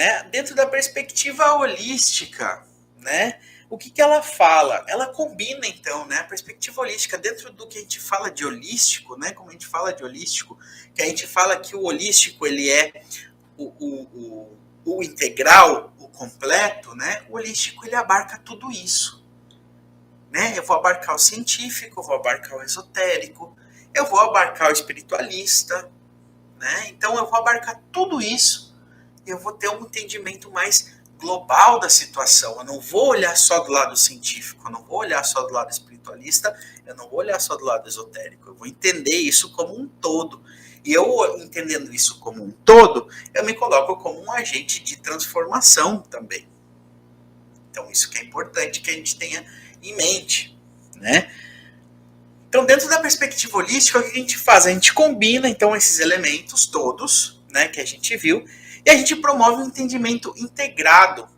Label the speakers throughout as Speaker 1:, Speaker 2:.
Speaker 1: né? Dentro da perspectiva holística, né? O que ela fala? Ela combina, então, né? A perspectiva holística dentro do que a gente fala de holístico, né? Como a gente fala de holístico, que a gente fala que o holístico ele é o integral, o completo, né? O holístico ele abarca tudo isso, né? Eu vou abarcar o científico, eu vou abarcar o esotérico, eu vou abarcar o espiritualista, né? Então eu vou abarcar tudo isso e eu vou ter um entendimento mais global da situação. Eu não vou olhar só do lado científico, eu não vou olhar só do lado espiritualista, eu não vou olhar só do lado esotérico. Eu vou entender isso como um todo. E eu, entendendo isso como um todo, eu me coloco como um agente de transformação também. Então, isso que é importante que a gente tenha em mente, né? Então, dentro da perspectiva holística, o que a gente faz? A gente combina, então, esses elementos todos, né, que a gente viu, e a gente promove um entendimento integrado,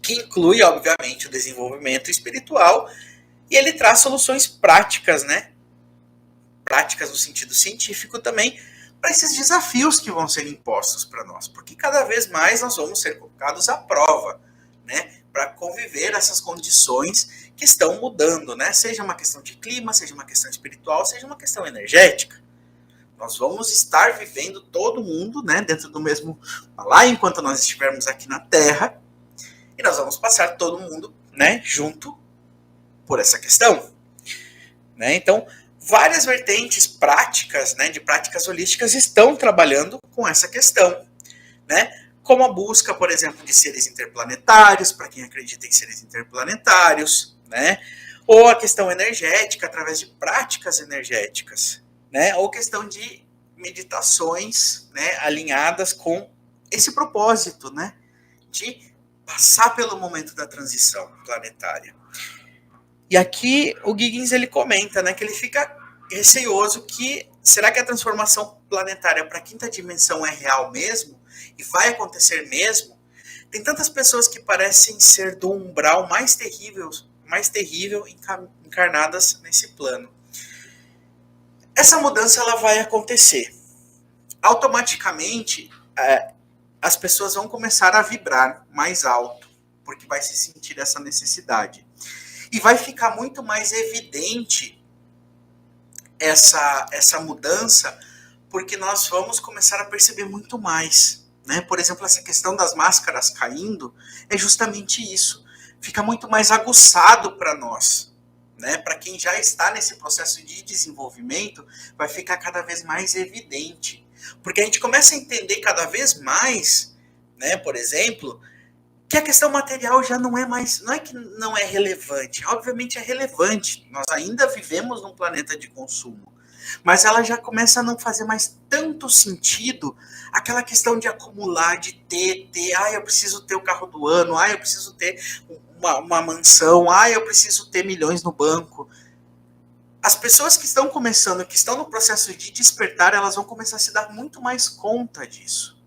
Speaker 1: que inclui, obviamente, o desenvolvimento espiritual, e ele traz soluções práticas, né? Práticas no sentido científico também, para esses desafios que vão ser impostos para nós, porque cada vez mais nós vamos ser colocados à prova, né? Para conviver essas condições que estão mudando, né? Seja uma questão de clima, seja uma questão espiritual, seja uma questão energética. Nós vamos estar vivendo todo mundo, né, dentro do mesmo lá enquanto nós estivermos aqui na Terra, e nós vamos passar todo mundo, né, junto por essa questão, né? Então, várias vertentes práticas, né, de práticas holísticas estão trabalhando com essa questão, né? Como a busca, por exemplo, de seres interplanetários, para quem acredita em seres interplanetários, né? Ou a questão energética através de práticas energéticas, né? Ou questão de meditações, né, alinhadas com esse propósito, né, de passar pelo momento da transição planetária. E aqui o Giggins ele comenta, né, que ele fica receoso que será que a transformação planetária para a quinta dimensão é real mesmo e vai acontecer mesmo? Tem tantas pessoas que parecem ser do umbral mais terrível encarnadas nesse plano. Essa mudança ela vai acontecer. Automaticamente, as pessoas vão começar a vibrar mais alto, porque vai se sentir essa necessidade. E vai ficar muito mais evidente essa mudança, porque nós vamos começar a perceber muito mais, né? Por exemplo, essa questão das máscaras caindo é justamente isso. Fica muito mais aguçado para nós, né? Para quem já está nesse processo de desenvolvimento, vai ficar cada vez mais evidente, porque a gente começa a entender cada vez mais, né? Por exemplo, que a questão material já não é mais, não é que não é relevante, obviamente é relevante, nós ainda vivemos num planeta de consumo, mas ela já começa a não fazer mais tanto sentido aquela questão de acumular, de ter, eu preciso ter o carro do ano, eu preciso ter uma mansão, eu preciso ter milhões no banco. As pessoas que estão começando, que estão no processo de despertar, elas vão começar a se dar muito mais conta disso.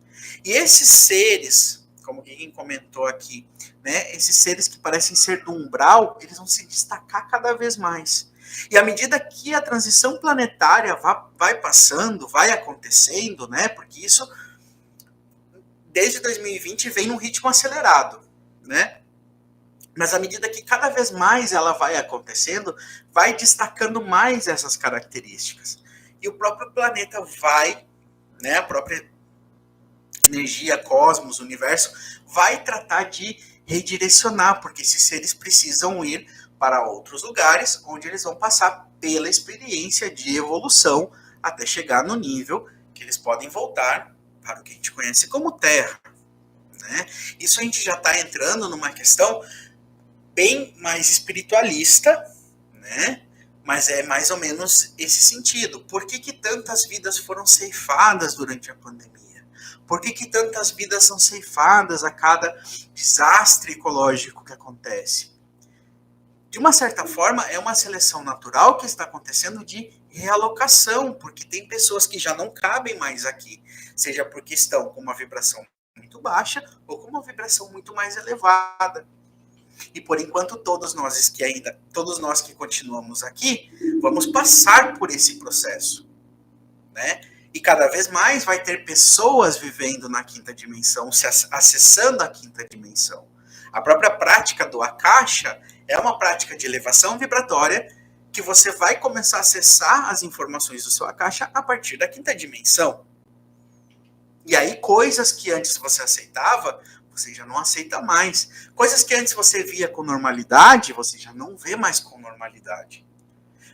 Speaker 1: E esses seres, como quem comentou aqui, né, esses seres que parecem ser do umbral, eles vão se destacar cada vez mais. E à medida que a transição planetária vai passando, vai acontecendo, né, porque isso desde 2020 vem num ritmo acelerado, né? Mas à medida que cada vez mais ela vai acontecendo, vai destacando mais essas características. E o próprio planeta vai, né, a própria energia, cosmos, universo, vai tratar de redirecionar, porque esses seres precisam ir para outros lugares, onde eles vão passar pela experiência de evolução, até chegar no nível que eles podem voltar para o que a gente conhece como Terra, né? Isso a gente já está entrando numa questão bem mais espiritualista, né? Mas é mais ou menos esse sentido. Por que tantas vidas foram ceifadas durante a pandemia? Por que tantas vidas são ceifadas a cada desastre ecológico que acontece? De uma certa forma, é uma seleção natural que está acontecendo de realocação, porque tem pessoas que já não cabem mais aqui, seja porque estão com uma vibração muito baixa ou com uma vibração muito mais elevada. E por enquanto todos nós que continuamos aqui, vamos passar por esse processo, né? E cada vez mais vai ter pessoas vivendo na quinta dimensão, se acessando a quinta dimensão. A própria prática do Akasha é uma prática de elevação vibratória que você vai começar a acessar as informações do seu Akasha a partir da quinta dimensão. E aí, coisas que antes você aceitava, você já não aceita mais. Coisas que antes você via com normalidade, você já não vê mais com normalidade.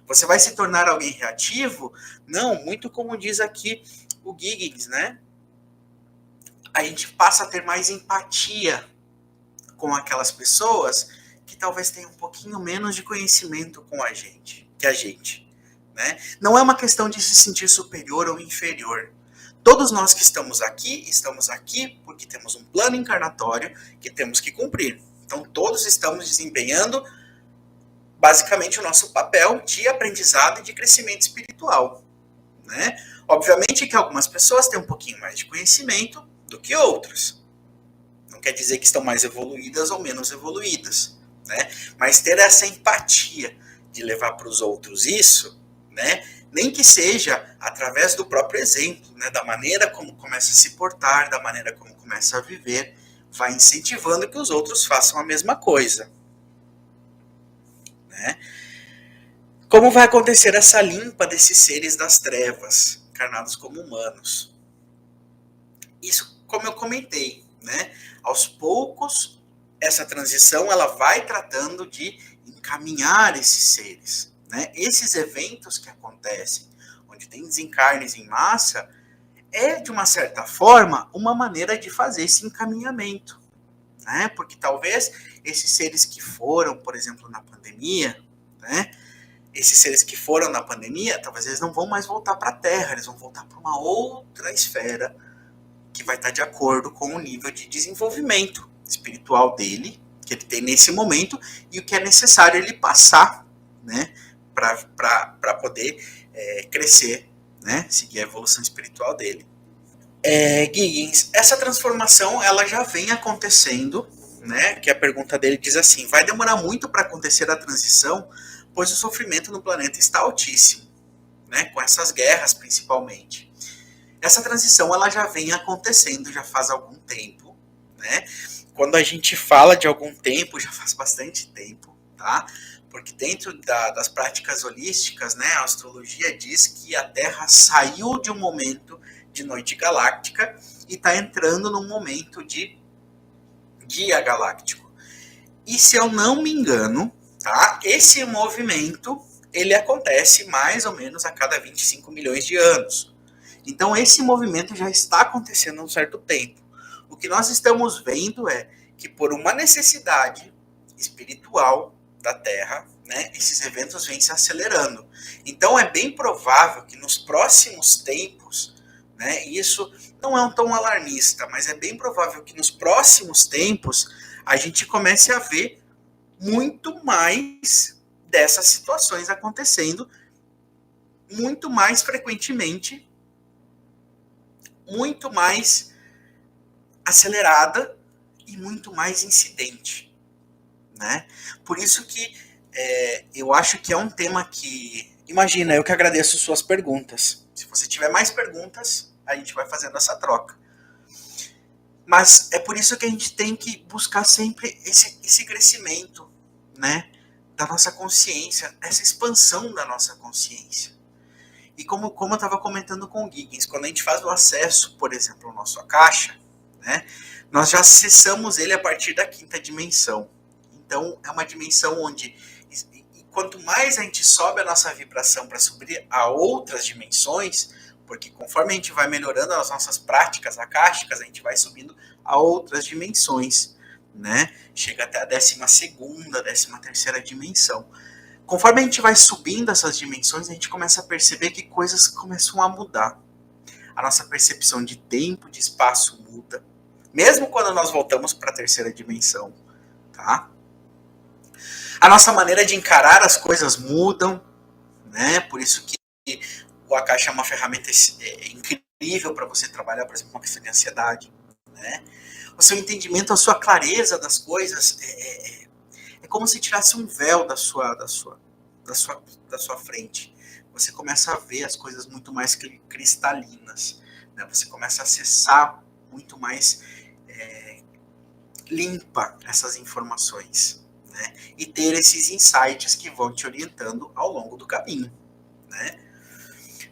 Speaker 1: Você vai se tornar alguém reativo? Não, muito como diz aqui o Giggins, né? A gente passa a ter mais empatia com aquelas pessoas que talvez tenham um pouquinho menos de conhecimento com a gente, que a gente, né? Não é uma questão de se sentir superior ou inferior. Todos nós que estamos aqui porque temos um plano encarnatório que temos que cumprir. Então todos estamos desempenhando basicamente o nosso papel de aprendizado e de crescimento espiritual, né? Obviamente que algumas pessoas têm um pouquinho mais de conhecimento do que outras. Não quer dizer que estão mais evoluídas ou menos evoluídas, né? Mas ter essa empatia de levar para os outros isso, né? Nem que seja através do próprio exemplo, né? Da maneira como começa a se portar, da maneira como começa a viver, vai incentivando que os outros façam a mesma coisa, né? Como vai acontecer essa limpa desses seres das trevas, encarnados como humanos? Isso, como eu comentei, né? Aos poucos, essa transição ela vai tratando de encaminhar esses seres, né? Esses eventos que acontecem, onde tem desencarnes em massa, é, de uma certa forma, uma maneira de fazer esse encaminhamento, né? Porque talvez esses seres que foram, por exemplo, na pandemia, né? Esses seres que foram na pandemia, talvez eles não vão mais voltar para a Terra, eles vão voltar para uma outra esfera que vai estar de acordo com o nível de desenvolvimento espiritual dele, que ele tem nesse momento, e o que é necessário ele passar, né, para poder crescer, né, seguir a evolução espiritual dele. Giggins, essa transformação ela já vem acontecendo, né, que a pergunta dele diz assim, vai demorar muito para acontecer a transição, pois o sofrimento no planeta está altíssimo, né, com essas guerras principalmente. Essa transição ela já vem acontecendo já faz algum tempo, né? Quando a gente fala de algum tempo, já faz bastante tempo, tá? Porque dentro das práticas holísticas, né, a astrologia diz que a Terra saiu de um momento de noite galáctica e está entrando num momento de dia galáctico. E se eu não me engano, tá? Esse movimento ele acontece mais ou menos a cada 25 milhões de anos. Então, esse movimento já está acontecendo há um certo tempo. O que nós estamos vendo é que, por uma necessidade espiritual da Terra, né, esses eventos vêm se acelerando. Então, é bem provável que nos próximos tempos, né, isso não é um tom alarmista, mas é bem provável que nos próximos tempos a gente comece a ver muito mais dessas situações acontecendo muito mais frequentemente, muito mais acelerada e muito mais incidente, né? Por isso que eu acho que é um tema que... Imagina, eu que agradeço suas perguntas. Se você tiver mais perguntas, a gente vai fazendo essa troca. Mas é por isso que a gente tem que buscar sempre esse crescimento, né? Da nossa consciência, essa expansão da nossa consciência. E como eu estava comentando com o Giggins, quando a gente faz o acesso, por exemplo, ao nosso Akasha, né, nós já acessamos ele a partir da quinta dimensão. Então, é uma dimensão onde, quanto mais a gente sobe a nossa vibração para subir a outras dimensões, porque conforme a gente vai melhorando as nossas práticas akáshicas, a gente vai subindo a outras dimensões, né? Chega até a 12ª, 13ª dimensão. Conforme a gente vai subindo essas dimensões, a gente começa a perceber que coisas começam a mudar. A nossa percepção de tempo, de espaço muda. Mesmo quando nós voltamos para a 3ª dimensão, tá? A nossa maneira de encarar as coisas mudam, né? Por isso que o Akasha é uma ferramenta incrível para você trabalhar, por exemplo, uma questão de ansiedade, né? O seu entendimento, a sua clareza das coisas é como se tirasse um véu da sua frente. você começa a ver as coisas muito mais cristalinas, né? Você começa a acessar muito mais limpa essas informações, né? E ter esses insights que vão te orientando ao longo do caminho, né?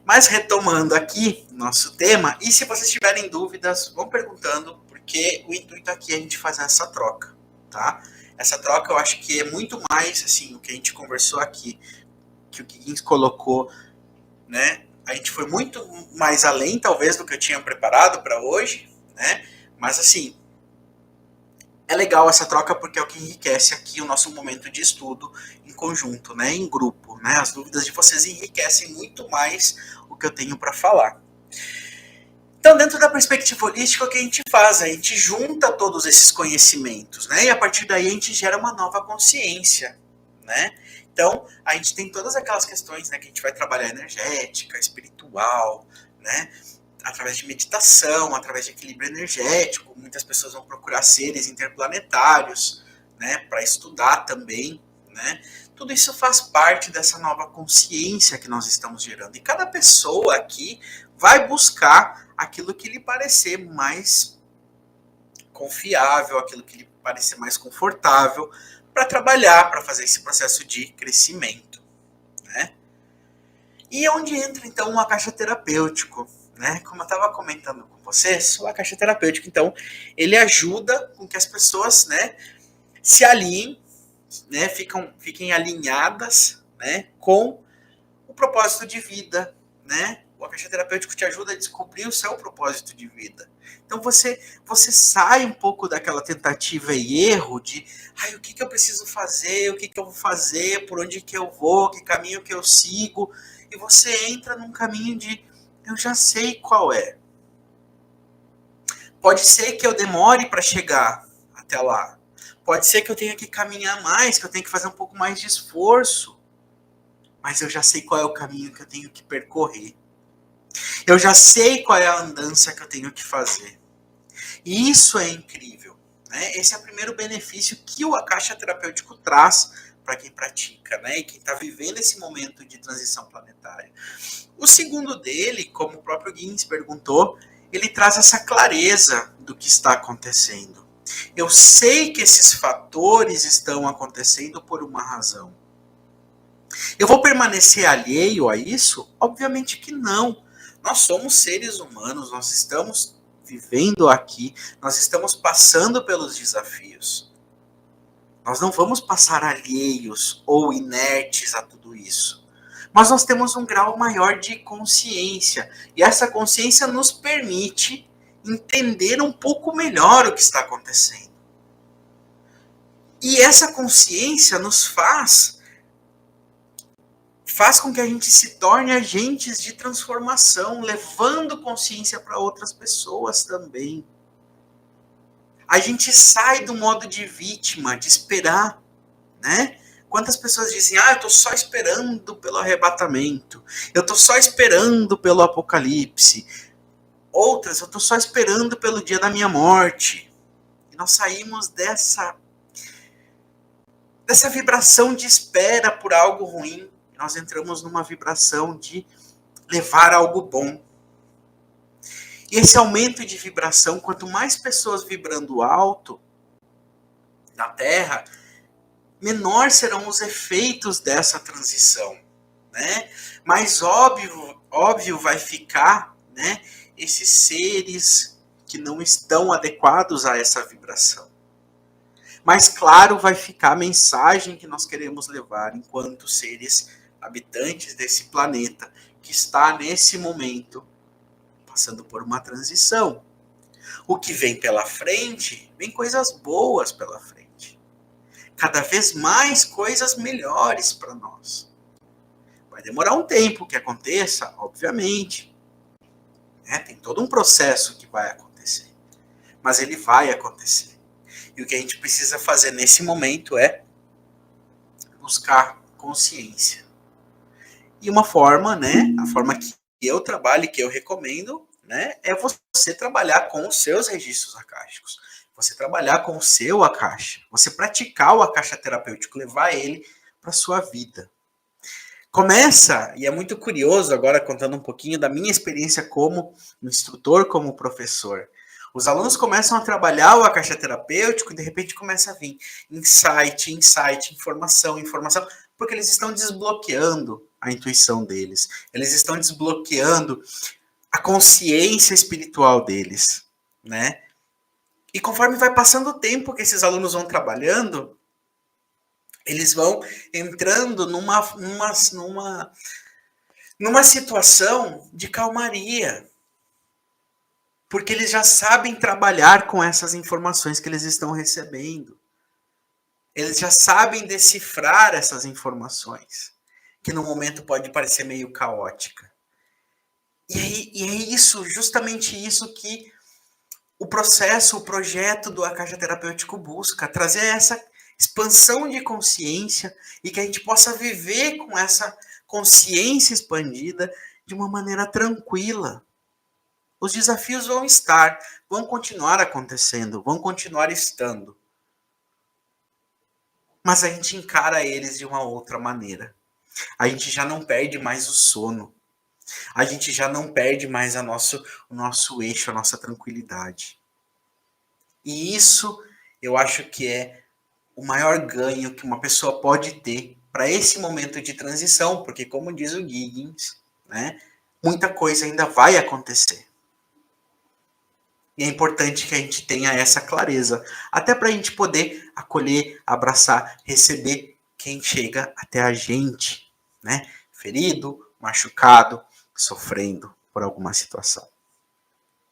Speaker 1: Mas retomando aqui nosso tema, e se vocês tiverem dúvidas, vão perguntando, porque o intuito aqui é a gente fazer essa troca, tá? Essa troca eu acho que é muito mais, assim, o que a gente conversou aqui, que o Guiguins colocou, né? A gente foi muito mais além, talvez, do que eu tinha preparado para hoje, né? Mas, assim, é legal essa troca porque é o que enriquece aqui o nosso momento de estudo em conjunto, né? Em grupo, né? As dúvidas de vocês enriquecem muito mais o que eu tenho para falar. Então, dentro da perspectiva holística, o que a gente faz? A gente junta todos esses conhecimentos, né? E a partir daí a gente gera uma nova consciência, né? Então, a gente tem todas aquelas questões, né, que a gente vai trabalhar energética, espiritual, né? Através de meditação, através de equilíbrio energético. Muitas pessoas vão procurar seres interplanetários, né, para estudar também, né? Tudo isso faz parte dessa nova consciência que nós estamos gerando. E cada pessoa aqui vai buscar aquilo que lhe parecer mais confiável, aquilo que lhe parecer mais confortável para trabalhar, para fazer esse processo de crescimento, né? E onde entra então o akasha terapêutico, né? Como eu estava comentando com vocês, o akasha terapêutico, então, ele ajuda com que as pessoas, né, se alinhem, né, fiquem alinhadas, né, com o propósito de vida, né? O akasha terapêutico te ajuda a descobrir o seu propósito de vida. Então você sai um pouco daquela tentativa e erro de, o que eu preciso fazer, o que eu vou fazer, por onde que eu vou, que caminho que eu sigo, e você entra num caminho de, eu já sei qual é. Pode ser que eu demore para chegar até lá. Pode ser que eu tenha que caminhar mais, que eu tenha que fazer um pouco mais de esforço. Mas eu já sei qual é o caminho que eu tenho que percorrer. Eu já sei qual é a andança que eu tenho que fazer. E isso é incrível, né? Esse é o primeiro benefício que o akasha terapêutico traz para quem pratica, né? E quem está vivendo esse momento de transição planetária. O segundo dele, como o próprio Guinness perguntou, ele traz essa clareza do que está acontecendo. Eu sei que esses fatores estão acontecendo por uma razão. Eu vou permanecer alheio a isso? Obviamente que não. Nós somos seres humanos, nós estamos vivendo aqui, nós estamos passando pelos desafios. Nós não vamos passar alheios ou inertes a tudo isso. Mas nós temos um grau maior de consciência. E essa consciência nos permite entender um pouco melhor o que está acontecendo. E essa consciência nos faz com que a gente se torne agentes de transformação, levando consciência para outras pessoas também. A gente sai do modo de vítima, de esperar, né? Quantas pessoas dizem, eu estou só esperando pelo arrebatamento, eu estou só esperando pelo apocalipse, outras, eu estou só esperando pelo dia da minha morte. E nós saímos dessa vibração de espera por algo ruim, nós entramos numa vibração de levar algo bom. E esse aumento de vibração, quanto mais pessoas vibrando alto na Terra, menor serão os efeitos dessa transição, né? Mais óbvio vai ficar, né, esses seres que não estão adequados a essa vibração. Mais claro vai ficar a mensagem que nós queremos levar enquanto seres habitantes desse planeta que está nesse momento passando por uma transição. O que vem pela frente, vem coisas boas pela frente. Cada vez mais coisas melhores para nós. Vai demorar um tempo que aconteça, obviamente. Né? Tem todo um processo que vai acontecer. Mas ele vai acontecer. E o que a gente precisa fazer nesse momento é buscar consciência. E uma forma, né, a forma que eu trabalho e que eu recomendo, né, é você trabalhar com os seus registros akáshicos. Você trabalhar com o seu akasha. Você praticar o akasha terapêutico, levar ele para a sua vida. Começa, e é muito curioso agora contando um pouquinho da minha experiência como instrutor, como professor. Os alunos começam a trabalhar o caixa terapêutico e de repente começa a vir insight, informação, porque eles estão desbloqueando a intuição deles. Eles estão desbloqueando a consciência espiritual deles, né? E conforme vai passando o tempo que esses alunos vão trabalhando, eles vão entrando numa situação de calmaria, porque eles já sabem trabalhar com essas informações que eles estão recebendo. Eles já sabem decifrar essas informações, que no momento pode parecer meio caótica. E é isso, justamente isso que o processo, o projeto do Caixa Terapêutico busca, trazer essa expansão de consciência e que a gente possa viver com essa consciência expandida de uma maneira tranquila. Os desafios vão estar, vão continuar acontecendo, vão continuar estando. Mas a gente encara eles de uma outra maneira. A gente já não perde mais o sono. A gente já não perde mais o nosso eixo, a nossa tranquilidade. E isso eu acho que é o maior ganho que uma pessoa pode ter para esse momento de transição, porque como diz o Giggins, né, muita coisa ainda vai acontecer. E é importante que a gente tenha essa clareza, até para a gente poder acolher, abraçar, receber quem chega até a gente, né? Ferido, machucado, sofrendo por alguma situação.